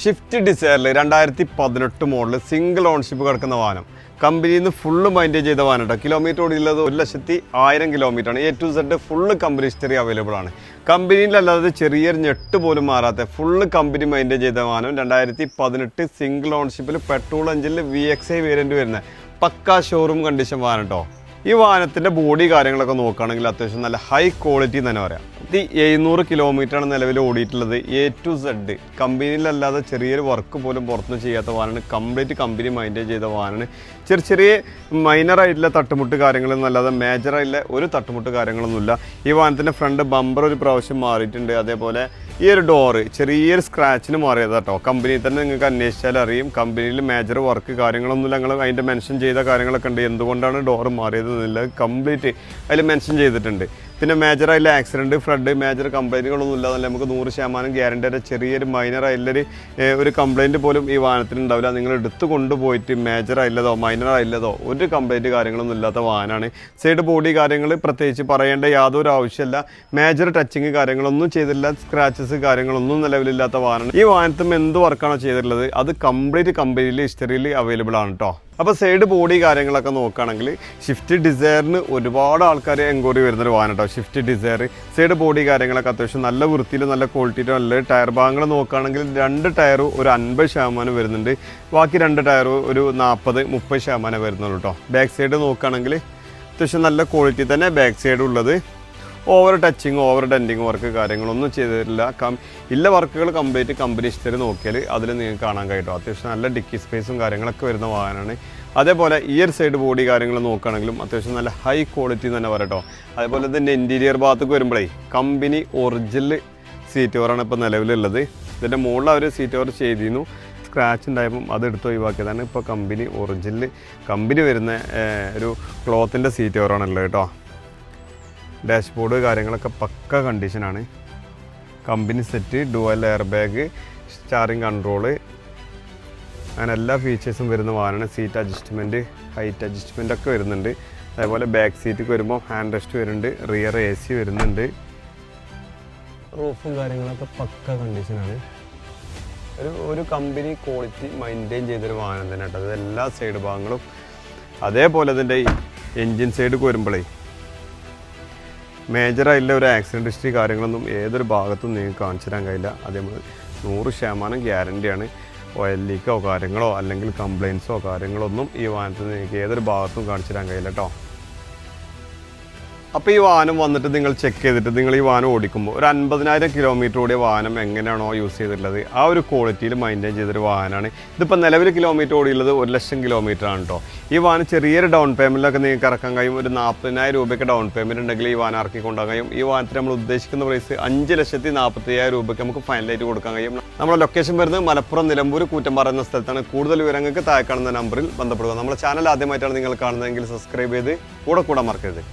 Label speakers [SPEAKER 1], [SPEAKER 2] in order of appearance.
[SPEAKER 1] Shift ഡിസയറിൽ 2018 model single ownership കിടക്കുന്ന വാഹനം കമ്പനിയിൽ നിന്ന് ഫുള്ള് മൈൻറ്റെയിൻ ചെയ്ത വാഹനം കേട്ടോ. കിലോമീറ്റർ ഓടിയുള്ളത് 1,10,000 കിലോമീറ്ററാണ്. A to Z full company history available ആണ്. കമ്പനിയിലല്ലാതെ ചെറിയൊരു ഞെട്ട് പോലും മാറാത്ത ഫുള്ള് കമ്പനി മൈൻറ്റെയിൻ ചെയ്ത വാഹനം 2018 സിംഗിൾ ഓൺഷിപ്പിൽ പെട്രോൾ എഞ്ചിനിൽ VXI വേരിയൻറ്റ് വരുന്ന പക്കാ ഷോറൂം കണ്ടീഷൻ വാഹനം കേട്ടോ. ഈ വാഹനത്തിൻ്റെ ബോഡി കാര്യങ്ങളൊക്കെ നോക്കുകയാണെങ്കിൽ അത്യാവശ്യം നല്ല ഹൈ ക്വാളിറ്റി തന്നെ പറയാം. 700 കിലോമീറ്ററാണ് നിലവിൽ ഓടിയിട്ടുള്ളത്. A to Z കമ്പനിയിലല്ലാതെ ചെറിയൊരു വർക്ക് പോലും പുറത്തുനിന്ന് ചെയ്യാത്ത വാഹനമാണ്. കംപ്ലീറ്റ് കമ്പനി മൈൻറ്റെയിൻ ചെയ്ത വാഹനമാണ്. ചെറിയ മൈനറായിട്ടുള്ള തട്ടുമുട്ട് കാര്യങ്ങളൊന്നും അല്ലാതെ മേജറായിട്ടുള്ള ഒരു തട്ടുമുട്ട് കാര്യങ്ങളൊന്നുമില്ല. ഈ വാഹനത്തിൻ്റെ ഫ്രണ്ട് ബമ്പർ ഒരു പ്രാവശ്യം മാറിയിട്ടുണ്ട്. അതേപോലെ ഈ ഒരു ഡോറ് ചെറിയൊരു സ്ക്രാച്ചിന് മാറിയത് കേട്ടോ. കമ്പനിയിൽ തന്നെ നിങ്ങൾക്ക് അന്വേഷിച്ചാൽ അറിയും. കമ്പനിയിൽ മേജർ വർക്ക് കാര്യങ്ങളൊന്നുമില്ല. ഞങ്ങൾ അതിൻ്റെ മെൻഷൻ ചെയ്ത കാര്യങ്ങളൊക്കെ ഉണ്ട്. എന്തുകൊണ്ടാണ് ഡോറ് മാറിയത് എന്നുള്ളത് കംപ്ലീറ്റ് അതിൽ മെൻഷൻ ചെയ്തിട്ടുണ്ട്. പിന്നെ മേജറായിട്ടുള്ള ആക്സിഡൻറ്റ് ഫ്ലഡ് മേജർ കംപ്ലൈൻറ്റുകളൊന്നും ഇല്ലാതെ നമുക്ക് 100% ഗ്യാരണ്ടിയുടെ ചെറിയൊരു മൈനറായിട്ടുള്ളൊരു കംപ്ലയിൻറ്റ് പോലും ഈ വാഹനത്തിന് ഉണ്ടാവില്ല. നിങ്ങൾ എടുത്ത് കൊണ്ടുപോയിട്ട് മേജറായില്ലതോ മൈനറായില്ലതോ ഒരു കംപ്ലയിൻറ്റ് കാര്യങ്ങളൊന്നും ഇല്ലാത്ത വാഹനമാണ്. സൈഡ് ബോഡി കാര്യങ്ങൾ പ്രത്യേകിച്ച് പറയേണ്ട യാതൊരു ആവശ്യമില്ല. മേജർ ടച്ചിങ് കാര്യങ്ങളൊന്നും ചെയ്തില്ല. സ്ക്രാച്ചസ് കാര്യങ്ങളൊന്നും നിലവിലില്ലാത്ത വാഹനമാണ്. ഈ വാഹനത്തും എന്ത് വർക്കാണോ ചെയ്തിട്ടുള്ളത് അത് കംപ്ലീറ്റ് കമ്പനിയിൽ ഹിസ്റ്ററിയിൽ അവൈലബിൾ ആണ് കേട്ടോ. അപ്പോൾ സൈഡ് ബോഡി കാര്യങ്ങളൊക്കെ നോക്കുകയാണെങ്കിൽ ഷിഫ്റ്റ് ഡിസയറിന് ഒരുപാട് ആൾക്കാർ എൻക്വയറി വരുന്നൊരു വാഹനം കേട്ടോ. ഷിഫ്റ്റ് ഡിസയർ സൈഡ് ബോഡി കാര്യങ്ങളൊക്കെ അത്യാവശ്യം നല്ല വൃത്തിയിൽ നല്ല ക്വാളിറ്റിയിൽ നല്ല ടയർ ഭാഗങ്ങൾ നോക്കുകയാണെങ്കിൽ 2 ടയർ ഒരു 50% വരുന്നുണ്ട്. ബാക്കി 2 ടയർ ഒരു 40-30% വരുന്നുള്ളൂ കേട്ടോ. ബാക്ക് സൈഡ് നോക്കുകയാണെങ്കിൽ അത്യാവശ്യം നല്ല ക്വാളിറ്റി തന്നെ ബാക്ക് സൈഡ് ഉള്ളത്. Over touching over denting work കാര്യങ്ങളൊന്നും ചെയ്തിട്ടില്ല. ഇല്ല വർക്കുകൾ കംപ്ലീറ്റ് കമ്പനി ഹിസ്റ്ററി നോക്കിയാൽ അതിൽ നിങ്ങൾക്ക് കാണാൻ കഴിയും. അത്യാവശ്യം നല്ല ഡിക്കി സ്പേസും കാര്യങ്ങളൊക്കെ വരുന്ന വാഹനമാണ്. അതേപോലെ ഈ ഒരു സൈഡ് ബോഡി കാര്യങ്ങൾ നോക്കുകയാണെങ്കിലും അത്യാവശ്യം നല്ല ഹൈ ക്വാളിറ്റി തന്നെ പറയട്ടോ. അതേപോലെ ഇതിൻ്റെ ഇൻറ്റീരിയർ ഭാഗത്തേക്ക് വരുമ്പോഴേ കമ്പനി ഒറിജിനൽ സീറ്റ് കവറാണ് ഇപ്പോൾ നിലവിലുള്ളത്. ഇതിൻ്റെ മുകളിൽ അവർ സീറ്റ് കവർ ചെയ്തിരുന്നു. സ്ക്രാച്ച് ഉണ്ടായപ്പം അതെടുത്ത് ഒഴിവാക്കിയതാണ്. ഇപ്പോൾ കമ്പനി ഒറിജിനൽ കമ്പനി വരുന്ന ഒരു ക്ലോത്തിൻ്റെ സീറ്റ് കവറാണുള്ളത് കേട്ടോ. ഡാഷ്ബോർഡ് കാര്യങ്ങളൊക്കെ പക്ക കണ്ടീഷനാണ്. Company set dual air bag steering control അങ്ങനെ എല്ലാ ഫീച്ചേഴ്സും വരുന്ന വാഹനമാണ്. സീറ്റ് അഡ്ജസ്റ്റ്മെൻറ്റ് ഹൈറ്റ് അഡ്ജസ്റ്റ്മെൻ്റ് ഒക്കെ വരുന്നുണ്ട്. അതേപോലെ ബാക്ക് സീറ്റിൽ വരുമ്പോൾ ഹാൻഡ് റെസ്റ്റ് വരുന്നുണ്ട്. റിയർ AC വരുന്നുണ്ട്. റൂഫും കാര്യങ്ങളൊക്കെ പക്ക കണ്ടീഷനാണ്. ഒരു കമ്പനി ക്വാളിറ്റി മെയിൻറ്റെയിൻ ചെയ്തൊരു വാഹനം തന്നെ കേട്ടോ. അത് എല്ലാ സൈഡ് ഭാഗങ്ങളും. അതേപോലെ അതിൻ്റെ എൻജിൻ സൈഡ് വരുമ്പോഴേ മേജറായിട്ടുള്ള ഒരു ആക്സിഡൻറ്റ് ഹിസ്റ്ററി കാര്യങ്ങളൊന്നും ഏതൊരു ഭാഗത്തും നിങ്ങൾക്ക് കാണിച്ചു തരാൻ കഴിയില്ല. അതേപോലെ 100% ഗ്യാരണ്ടിയാണ്. ഓയിൽ ലീക്കോ കാര്യങ്ങളോ അല്ലെങ്കിൽ കംപ്ലയിൻസോ കാര്യങ്ങളൊന്നും ഈ വാഹനത്തിൽ നിങ്ങൾക്ക് ഏതൊരു ഭാഗത്തും കാണിച്ചു തരാൻ കഴിയില്ല കേട്ടോ. അപ്പോൾ ഈ വാഹനം വന്നിട്ട് നിങ്ങൾ ചെക്ക് ചെയ്തിട്ട് നിങ്ങൾ ഈ വാഹനം ഓടിക്കുമ്പോൾ ഒരു 50,000 കിലോമീറ്റർ ഓടിയ വാഹനം എങ്ങനെയാണോ യൂസ് ചെയ്തിട്ടുള്ളത് ആ ഒരു ക്വാളിറ്റിയിൽ മെയിൻറ്റെയിൻ ചെയ്തൊരു വാഹനമാണ്. ഇതിപ്പോൾ നിലവിൽ കിലോമീറ്റർ ഓടിയുള്ളത് 1,00,000 കിലോമീറ്റർ ആണ് കേട്ടോ. ഈ വാഹനം ചെറിയൊരു ഡൗൺ പേയ്മെൻറ്റിലൊക്കെ നിങ്ങൾക്ക് ഇറക്കാൻ കഴിയും. ഒരു 40,000 രൂപയ്ക്ക് ഡൗൺ പേയ്മെൻറ്റ് ഉണ്ടെങ്കിൽ ഈ വാഹനം ഇറക്കി കൊണ്ടുപോകാൻ കഴിയും. ഈ വാഹനത്തിന് നമ്മൾ ഉദ്ദേശിക്കുന്ന പ്രൈസ് 5,45,000 രൂപയ്ക്ക് നമുക്ക് ഫൈനലായിട്ട് കൊടുക്കാൻ കഴിയും. നമ്മുടെ ലൊക്കേഷൻ വരുന്നത് മലപ്പുറം നിലമ്പൂർ കൂറ്റമ്പാറ എന്ന സ്ഥലത്താണ്. കൂടുതൽ വിവരങ്ങൾക്ക് താഴെ കാണുന്ന നമ്പറിൽ ബന്ധപ്പെടുക. നമ്മുടെ ചാനൽ ആദ്യമായിട്ടാണ് നിങ്ങൾ കാണുന്നതെങ്കിൽ സബ്സ്ക്രൈബ് ചെയ്ത് കൂടെ മറക്കരുത്.